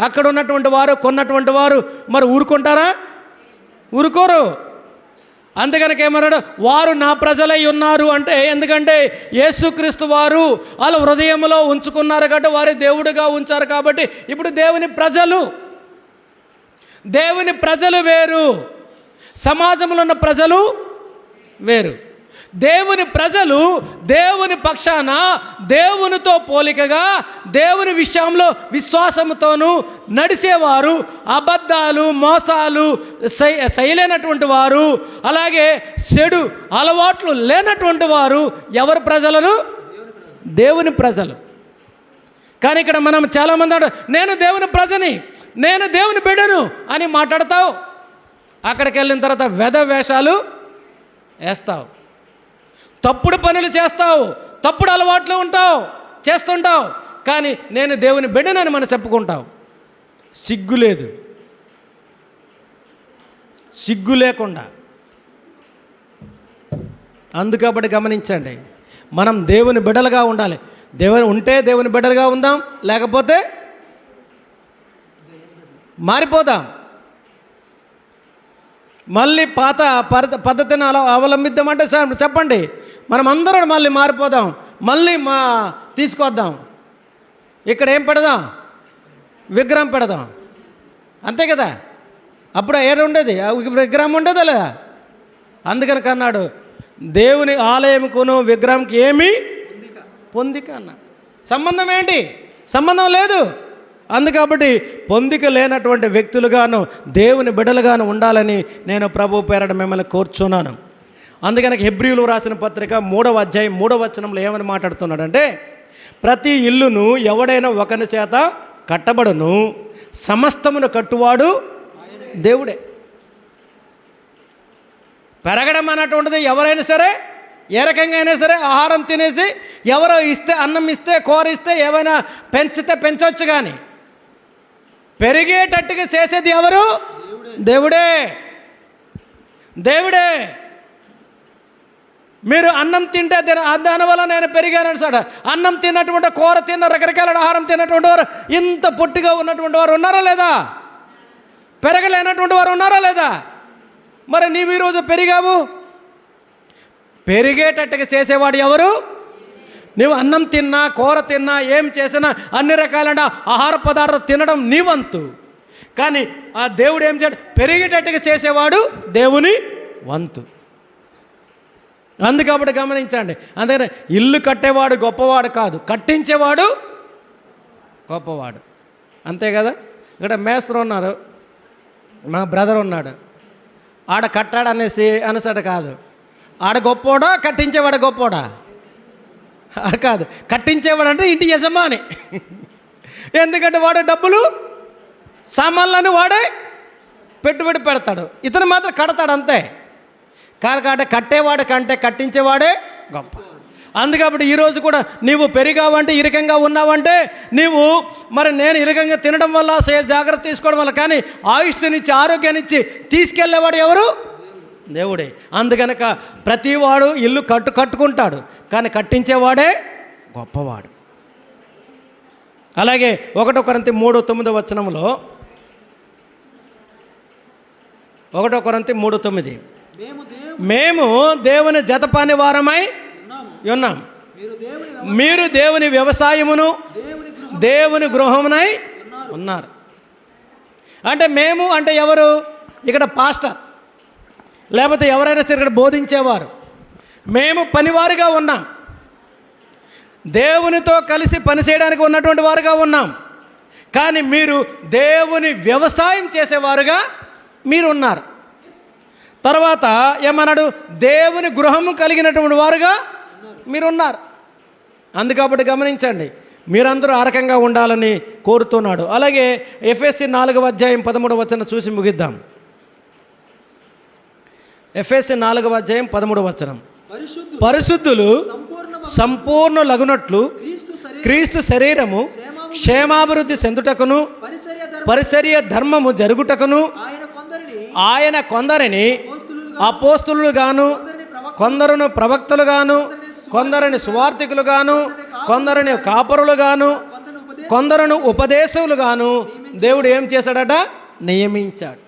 అక్కడ ఉన్నటువంటి వారు, కొన్నటువంటి వారు మరి ఊరుకుంటారా? ఊరుకోరు. అందుకనక ఏమన్నాడు, వారు నా ప్రజలై ఉన్నారు అంటే, ఎందుకంటే యేసుక్రీస్తు వారు వాళ్ళ హృదయంలో ఉంచుకున్నారు కాబట్టి, వారి దేవుడిగా ఉంచారు కాబట్టి. ఇప్పుడు దేవుని ప్రజలు వేరు, సమాజంలో ఉన్న ప్రజలు వేరు. దేవుని ప్రజలు దేవుని పక్షాన, దేవునితో పోలికగా, దేవుని విషయంలో విశ్వాసంతోనూ నడిచేవారు, అబద్ధాలు మోసాలు చేయలేనటువంటి వారు, అలాగే చెడు అలవాట్లు లేనటువంటి వారు ఎవరి ప్రజలను? దేవుని ప్రజలు. కానీ ఇక్కడ మనం చాలామంది నేను దేవుని ప్రజని, నేను దేవుని బిడ్డను అని మాట్లాడతావు, అక్కడికి వెళ్ళిన తర్వాత వెధ వేషాలు వేస్తావు, తప్పుడు పనులు చేస్తావు, తప్పుడు అలవాట్లు చేస్తుంటావు. కానీ నేను దేవుని బిడ్డనని మనం చెప్పుకుంటావు. సిగ్గు లేకుండా. అందుకబట్టి గమనించండి, మనం దేవుని బిడ్డలుగా ఉండాలి. దేవుని బిడ్డలుగా ఉందాం, లేకపోతే మారిపోదాం. మళ్ళీ పాత పద్ధతిని అవలంబిద్దామంటే చెప్పండి, మనం అందరం మళ్ళీ మారిపోదాం, మళ్ళీ తీసుకొద్దాం. ఇక్కడ ఏం పెడదాం? విగ్రహం పెడదాం, అంతే కదా. అప్పుడు ఏడ ఉండేది? విగ్రహం ఉండేదా లేదా? అందుకని అన్నాడు, దేవుని ఆలయంకును విగ్రహంకి ఏమి పొందిక అన్నాడు. సంబంధం ఏంటి? సంబంధం లేదు. అందుకబట్టి పొందిక లేనటువంటి వ్యక్తులుగాను దేవుని బిడ్డలుగాను ఉండాలని నేను ప్రభు పేరట మిమ్మల్ని కోరుచున్నాను. అందుకని హెబ్రీయులు రాసిన పత్రిక 3వ అధ్యాయం 3వ వచనంలో ఏమని మాట్లాడుతున్నాడంటే, ప్రతి ఇల్లును ఎవడైనా ఒకని చేత కట్టబడును, సమస్తమును కట్టువాడు దేవుడే. పెరగడం అన్నటువంటిది ఎవరైనా సరే, ఏ రకంగా అయినా సరే ఆహారం తినేసి ఎవరో ఇస్తే, అన్నం ఇస్తే, కూర ఇస్తే, ఏమైనా పెంచితే పెంచవచ్చు, కానీ పెరిగేటట్టుగా చేసేది ఎవరు? దేవుడే. దేవుడే. మీరు అన్నం తింటే దానివల్ల నేను పెరిగాను సార్. అన్నం తిన్నటువంటి, కూర తిన్న, రకరకాల ఆహారం తిన్నటువంటి వారు, ఇంత పొట్టిగా ఉన్నటువంటి వారు ఉన్నారా లేదా? పెరగలేనటువంటి వారు ఉన్నారా లేదా? మరి నీవు ఈరోజు పెరిగావు. పెరిగేటట్టుగా చేసేవాడు ఎవరు? నువ్వు అన్నం తిన్నా, కూర తిన్నా, ఏం చేసినా, అన్ని రకాలైన ఆహార పదార్థాలు తినడం నీ వంతు. కానీ ఆ దేవుడు ఏం చేయడు? పెరిగేటట్టుగా చేసేవాడు దేవుని వంతు. అందుకప్పుడు గమనించండి. అందుకని ఇల్లు కట్టేవాడు గొప్పవాడు కాదు, కట్టించేవాడు గొప్పవాడు. అంతే కదా. ఇక్కడ మేస్త్రి ఉన్నారు, మా బ్రదర్ ఉన్నాడు, ఆడ కట్టాడు అనేసాడు కాదు. ఆడ గొప్పోడా, కట్టించేవాడు గొప్పోడా? కాదు, కట్టించేవాడు అంటే ఇంటి యజమాని. ఎందుకంటే వాడు డబ్బులు, సామాన్లను వాడే పెట్టుబడి పెడతాడు, ఇతను మాత్రం కడతాడు అంతే. కాబట్టి కట్టేవాడు కంటే కట్టించేవాడే గొప్ప. అందుకప్పుడు ఈరోజు కూడా నీవు పెరిగావంటే, ఇరకంగా ఉన్నావంటే, నీవు మరి నేను ఇరకంగా తినడం వల్ల, జాగ్రత్త తీసుకోవడం వల్ల, కానీ ఆయుష్నిచ్చి, ఆరోగ్యాన్నిచ్చి తీసుకెళ్ళేవాడు ఎవరు? దేవుడే. అందుకనక ప్రతివాడు ఇల్లు కట్టుకుంటాడు, కానీ కట్టించేవాడే గొప్పవాడు. అలాగే 1 కొరింథీ 3:9 1 కొరింథీ 3:9 మేము దేవుని జతపని వారమై ఉన్నాం, మీరు దేవుని వ్యవసాయమును, దేవుని గృహమునై ఉన్నారు. అంటే మేము అంటే ఎవరు? ఇక్కడ పాస్టర్, లేకపోతే ఎవరైనా సరే ఇక్కడ బోధించేవారు. మేము పనివారిగా ఉన్నాం, దేవునితో కలిసి పనిచేయడానికి ఉన్నటువంటి వారుగా ఉన్నాం. కానీ మీరు దేవుని వ్యవసాయం చేసేవారుగా మీరు ఉన్నారు. తర్వాత ఏమన్నాడు? దేవుని గృహము కలిగినటువంటి వారుగా మీరున్నారు. అందుకప్పుడు గమనించండి, మీరందరూ ఆ రకంగా ఉండాలని కోరుతున్నాడు. అలాగే ఎఫెసీ 4:13 చూసి ముగిద్దాం. ఎఫెసీ 4:13 పరిశుద్ధులు సంపూర్ణులగునట్లు క్రీస్తు శరీరము క్షేమాభివృద్ధి చెందుటకును, పరిచర్య ధర్మము జరుగుటకును ఆయన కొందరిని అపోస్తులుగాను, కొందరును ప్రవక్తలుగాను, కొందరిని సువార్థికులుగాను, కొందరిని కాపరులుగాను, కొందరును ఉపదేశకులుగాను దేవుడు ఏం చేశాడట? నియమించాడు.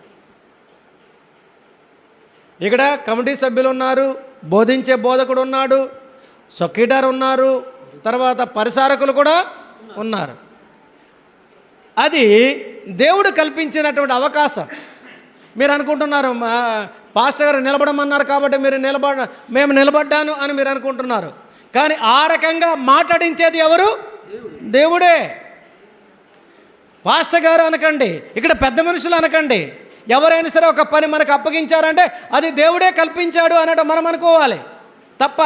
ఇక్కడ కమిటీ సభ్యులు ఉన్నారు, బోధించే బోధకుడు ఉన్నాడు, సొక్కిడారు ఉన్నారు, తర్వాత పరిచారకులు కూడా ఉన్నారు. అది దేవుడు కల్పించినటువంటి అవకాశం. మీరు అనుకుంటున్నారు పాస్టర్ గారు నిలబడమన్నారు కాబట్టి మేము నిలబడ్డాను అని మీరు అనుకుంటున్నారు. కానీ ఆ రకంగా మాట్లాడించేది ఎవరు? దేవుడే. పాస్టర్ గారు అనకండి, ఇక్కడ పెద్ద మనుషులు అనకండి. ఎవరైనా సరే ఒక పని మనకు అప్పగించారంటే అది దేవుడే కల్పించాడు అన్నట్టు మనం అనుకోవాలి తప్ప,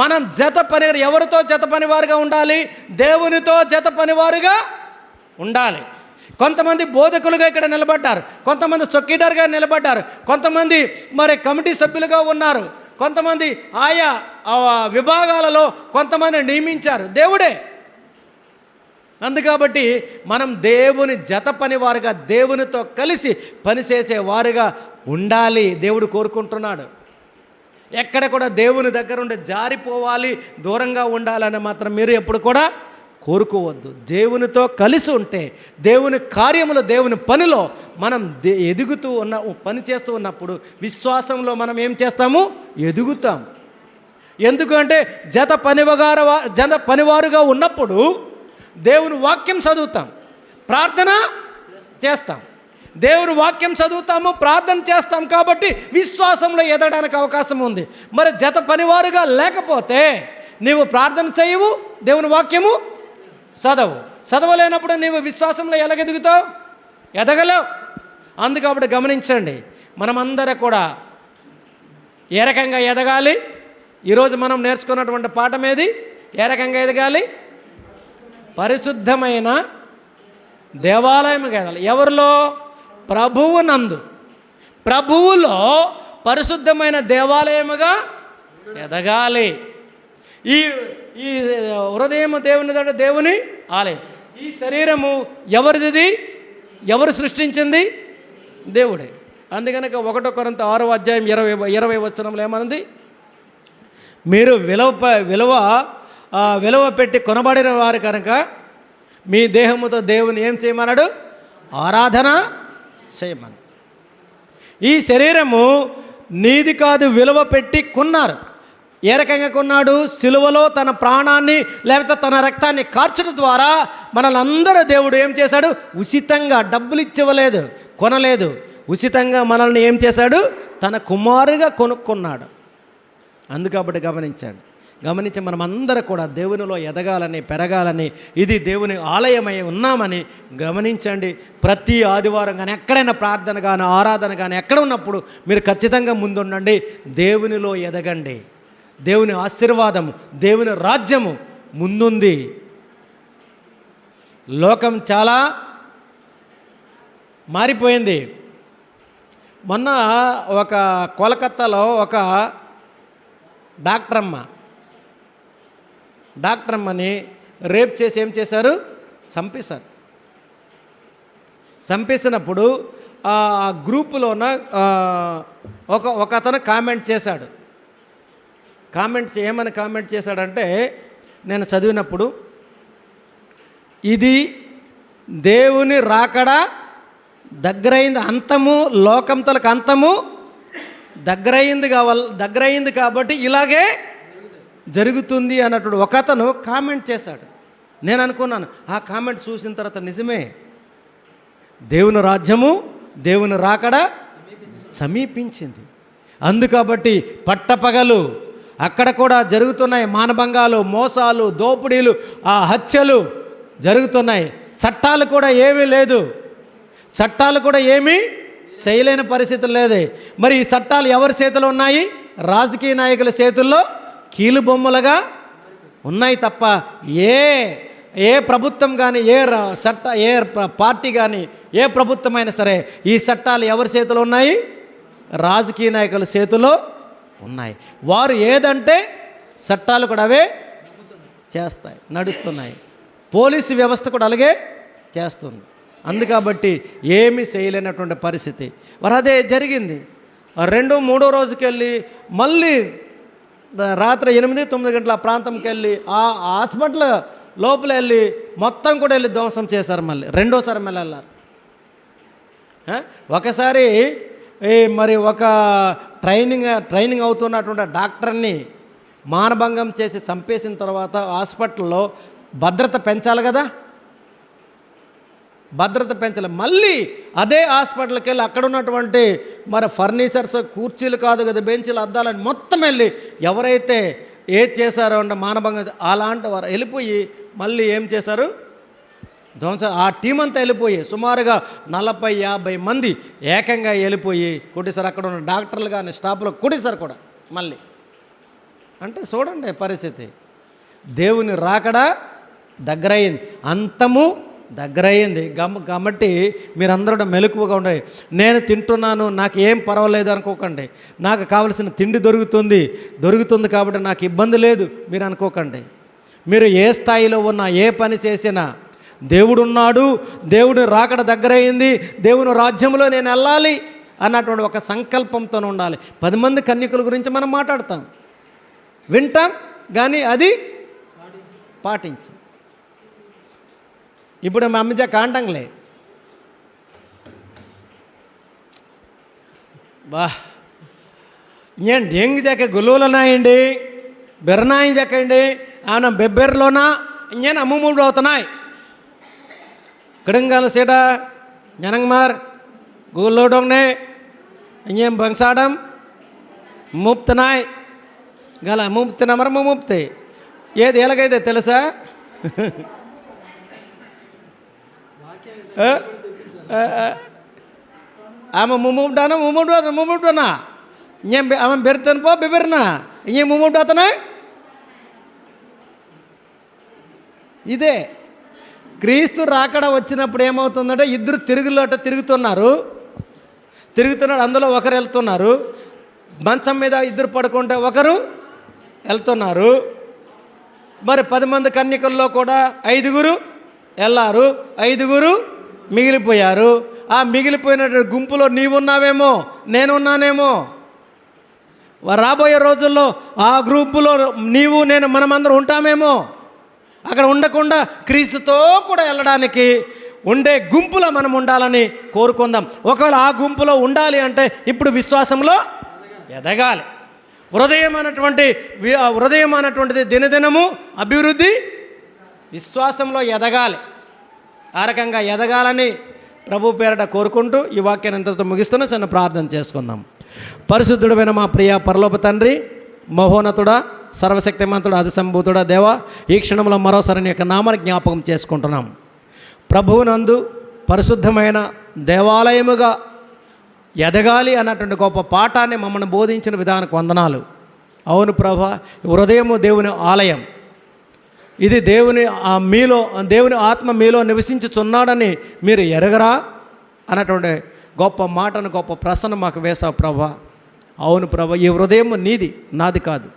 మనం ఎవరితో జత పనివారుగా ఉండాలి? దేవునితో జత పనివారుగా ఉండాలి. కొంతమంది బోధకులుగా ఇక్కడ నిలబడ్డారు, కొంతమంది చొక్కీదారుగా నిలబడ్డారు, కొంతమంది మరి కమిటీ సభ్యులుగా ఉన్నారు, కొంతమంది ఆయా విభాగాలలో కొంతమంది నియమించారు, దేవుడే. అందుకబట్టి మనం దేవుని జత పనివారుగా, దేవునితో కలిసి పనిచేసే వారుగా ఉండాలి దేవుడు కోరుకుంటున్నాడు. ఎక్కడ కూడా దేవుని దగ్గర ఉండి జారిపోవాలి, దూరంగా ఉండాలని మాత్రం మీరు ఎప్పుడు కూడా కోరుకోవద్దు. దేవునితో కలిసి ఉంటే, దేవుని కార్యములో, దేవుని పనిలో మనం ఎదుగుతూ పని చేస్తూ ఉన్నప్పుడు విశ్వాసంలో మనం ఏం చేస్తాము? ఎదుగుతాం. ఎందుకంటే జత పనివారుగా ఉన్నప్పుడు దేవుని వాక్యం చదువుతాం, ప్రార్థన చేస్తాం. దేవుని వాక్యం చదువుతాము, ప్రార్థన చేస్తాం, కాబట్టి విశ్వాసంలో ఎదగడానికి అవకాశం ఉంది. మరి జత పనివారుగా లేకపోతే నీవు ప్రార్థన చేయవు, దేవుని వాక్యము చదవలేనప్పుడు నీవు విశ్వాసంలో ఎలాగెదుగుతావు? ఎదగలేవు. అందుకప్పుడు గమనించండి, మనమందరం కూడా ఏ రకంగా ఎదగాలి? ఈరోజు మనం నేర్చుకున్నటువంటి పాఠం ఏది? ఏ రకంగా ఎదగాలి? పరిశుద్ధమైన దేవాలయముగా ఎదగాలి. ఎవరిలో? ప్రభువు నందు. ప్రభువులో పరిశుద్ధమైన దేవాలయముగా ఎదగాలి. ఈ ఈ హృదయం దేవుని ఆలయం. ఈ శరీరము ఎవరిది? ఎవరు సృష్టించింది? దేవుడే. అందుకనక 1 కొరింథీ 6వ అధ్యాయం 20 వచనంలో ఏమన్నది? మీరు విలువ పెట్టి కొనబడిన వారు కనుక మీ దేహముతో దేవుని ఏం చేయమన్నాడు? ఆరాధన చేయమని. ఈ శరీరము నీది కాదు, విలువ పెట్టి కొన్నారు. ఏ రకంగా కొన్నాడు? సిలువలో తన ప్రాణాన్ని లేకపోతే తన రక్తాన్ని కార్చడం ద్వారా మనల్ని అందరూ దేవుడు ఏం చేశాడు? ఉచితంగా, డబ్బులు ఇచ్చివ్వలేదు, కొనలేదు, ఉచితంగా మనల్ని ఏం చేశాడు? తన కుమారుగా కొనుక్కున్నాడు. అందుకబట్టి గమనించి మనమందరూ కూడా దేవునిలో ఎదగాలని, పెరగాలని, ఇది దేవుని ఆలయమై ఉన్నామని గమనించండి. ప్రతి ఆదివారం కానీ ఎక్కడైనా ప్రార్థన కానీ ఆరాధన కానీ ఎక్కడ ఉన్నప్పుడు మీరు ఖచ్చితంగా ముందుండండి. దేవునిలో ఎదగండి. దేవుని ఆశీర్వాదము, దేవుని రాజ్యము ముందుంది. లోకం చాలా మారిపోయింది. మొన్న ఒక కోలకత్తాలో ఒక డాక్టరమ్మని రేప్ చేసి ఏం చేశారు? చంపేసినప్పుడు ఆ గ్రూపులోన ఒక అతను కామెంట్ చేశాడు. ఏమని కామెంట్ చేశాడంటే, నేను చదివినప్పుడు, ఇది దేవుని రాకడ దగ్గరైంది, అంతము, లోకంతలకు అంతము దగ్గరైంది కాబట్టి ఇలాగే జరుగుతుంది అన్నట్టు ఒక అతను కామెంట్ చేశాడు. నేను అనుకున్నాను, ఆ కామెంట్ చూసిన తర్వాత నిజమే, దేవుని రాజ్యము, దేవుని రాకడ సమీపించింది. అందుకబట్టి పట్టపగలు అక్కడ కూడా జరుగుతున్నాయి మానభంగాలు, మోసాలు, దోపిడీలు, ఆ హత్యలు జరుగుతున్నాయి. చట్టాలు కూడా ఏమీ చేయలేని పరిస్థితులు లేదే. మరి ఈ చట్టాలు ఎవరి చేతిలో ఉన్నాయి? రాజకీయ నాయకుల చేతుల్లో కీలు బొమ్మలుగా ఉన్నాయి తప్ప ఏ ప్రభుత్వం కానీ, ఏ పార్టీ కానీ, ఏ ప్రభుత్వమైనా సరే ఈ చట్టాలు ఎవరి చేతిలో ఉన్నాయి? రాజకీయ నాయకుల చేతిలో ఉన్నాయి. వారు ఏదంటే చట్టాలు కూడా అవే చేస్తాయి, నడుస్తున్నాయి. పోలీసు వ్యవస్థ కూడా అలాగే చేస్తుంది. అందుకబట్టి ఏమీ చేయలేనటువంటి పరిస్థితి. మరి అదే జరిగింది. 2-3 రోజుకెళ్ళి మళ్ళీ రాత్రి 8-9 గంటల ఆ ప్రాంతంకి వెళ్ళి ఆ హాస్పిటల్ లోపల వెళ్ళి మొత్తం కూడా వెళ్ళి ధ్వంసం చేశారు. మళ్ళీ రెండోసారి మళ్ళీ వెళ్ళారు. ఒకసారి మరి ఒక ట్రైనింగ్ అవుతున్నటువంటి డాక్టర్ని మానభంగం చేసి చంపేసిన తర్వాత హాస్పిటల్లో భద్రత పెంచాలి కదా, మళ్ళీ అదే హాస్పిటల్కి వెళ్ళి అక్కడ ఉన్నటువంటి మరి ఫర్నిచర్స్, కుర్చీలు కాదు కదా, బెంచీలు, అద్దాలని మొత్తం వెళ్ళి ఎవరైతే ఏది చేశారో అంటే మానభంగం అలాంటి వారు వెళ్ళిపోయి మళ్ళీ ఏం చేశారు? ఆ టీం అంతా వెళ్ళిపోయి సుమారుగా 40-50 మంది ఏకంగా వెళ్ళిపోయి కొట్టేశారు. అక్కడ ఉన్న డాక్టర్లు కానీ స్టాఫ్లో కొట్టేశారు కూడా మళ్ళీ. అంటే చూడండి పరిస్థితి. దేవుని రాకడ దగ్గరయ్యింది, అంతము దగ్గరయ్యింది. కాబట్టి మీరందరూ మెలకువగా ఉండండి. నేను తింటున్నాను, నాకు ఏం పర్వాలేదు అనుకోకండి. నాకు కావలసిన తిండి దొరుకుతుంది కాబట్టి నాకు ఇబ్బంది లేదు మీరు అనుకోకండి. మీరు ఏ స్థాయిలో ఉన్నా, ఏ పని చేసినా దేవుడున్నాడు, దేవుడు రాకడ దగ్గరయ్యింది, దేవుని రాజ్యంలో నేను వెళ్ళాలి అన్నటువంటి ఒక సంకల్పంతో ఉండాలి. 10 మంది కన్యకుల గురించి మనం మాట్లాడతాం, వింటాం, కానీ అది పాటించం. ఇప్పుడు మా అమ్మ కాంటంలే బా నేను డెంగి చెక్క గులువలనాయండి, బెర్నాయి చెక్కండి, ఆమె బెబ్బెర్లోనా ఇంకేం అమ్మూడు అవుతున్నాయి. kedenggal seda nyanangmar gulodongne nyem bangsadam muptanai gala muptanamar mupte ఏది ఎలాగైతే తెలుసా? ఆమె ముమ్ముడ్డానా ఆమె బెర్తను పో బెబెర్నా ఇంకేం ముమ్ముడ్డాతనా ఇదే క్రీస్తు రాకడ వచ్చినప్పుడు ఏమవుతుందంటే ఇద్దరు తిరుగుతున్నాడు, అందులో ఒకరు వెళ్తున్నారు. మంచం మీద ఇద్దరు పడుకుంటే ఒకరు వెళ్తున్నారు. మరి 10 మంది కన్యకల్లో కూడా 5 వెళ్ళారు, 5 మిగిలిపోయారు. ఆ మిగిలిపోయిన గుంపులో నీవున్నావేమో, నేనున్నానేమో. రాబోయే రోజుల్లో ఆ గ్రూపులో నీవు నేను మనమందరం ఉంటామేమో. అక్కడ ఉండకుండా క్రీస్తుతో కూడా వెళ్ళడానికి ఉండే గుంపులో మనం ఉండాలని కోరుకుందాం. ఒకవేళ ఆ గుంపులో ఉండాలి అంటే ఇప్పుడు విశ్వాసంలో ఎదగాలి. హృదయం అన్నటువంటిది దినదినము అభివృద్ధి, విశ్వాసంలో ఎదగాలి. ఆ రకంగా ఎదగాలని ప్రభు పేరట కోరుకుంటూ ఈ వాక్యాన్ని ఇంతటితో ముగిస్తున్న చిన్న ప్రార్థన చేసుకుందాం. పరిశుద్ధుడైన మా ప్రియ పరలోక తండ్రి, మహోన్నతుడా, సర్వశక్తిమంతుడా, అధిసంభూతుడా దేవా, ఈ క్షణంలో మరోసారి నీ యొక్క నామాన్ని జ్ఞాపకం చేసుకుంటున్నాం. ప్రభువునందు పరిశుద్ధమైన దేవాలయముగా ఎదగాలి అన్నటువంటి గొప్ప పాఠాన్ని మమ్మల్ని బోధించిన విధానానికి వందనాలు. అవును ప్రభా, హృదయము దేవుని ఆలయం, ఇది దేవుని ఆత్మ మీలో నివసించుచున్నాడని మీరు ఎరగరా అన్నటువంటి గొప్ప మాటను, గొప్ప ప్రశ్న మాకు వేసావు ప్రభా. అవును ప్రభా, ఈ హృదయము నీది, నాది కాదు.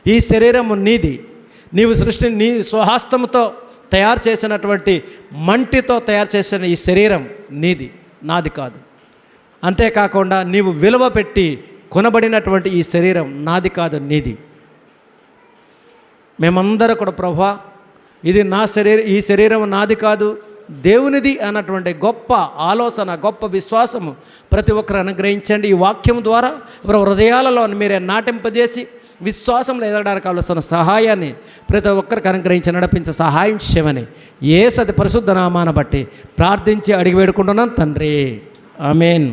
ఈ శరీరము నీది, నీవు సృష్టిని నీ స్వహస్తముతో తయారు చేసినటువంటి మంటితో తయారు చేసిన ఈ శరీరం నీది, నాది కాదు. అంతేకాకుండా నీవు విలువ పెట్టి కొనబడినటువంటి ఈ శరీరం నాది కాదు, నీది. మేమందరూ కూడా ప్రభా, ఇది ఈ శరీరం నాది కాదు, దేవునిది అన్నటువంటి గొప్ప ఆలోచన, గొప్ప విశ్వాసము ప్రతి ఒక్కరు అనుగ్రహించండి. ఈ వాక్యం ద్వారా హృదయాలలో మీరే నాటింపజేసి విశ్వాసంలో ఎదగడానికి కావలసిన సహాయాన్ని ప్రతి ఒక్కరికి అనుగ్రహించి నడిపించే సహాయం చేయమని యేసు పరిశుద్ధ నామాన్ని బట్టి ప్రార్థించి అడిగి వేడుకుంటున్నాను తండ్రి. ఆమేన్.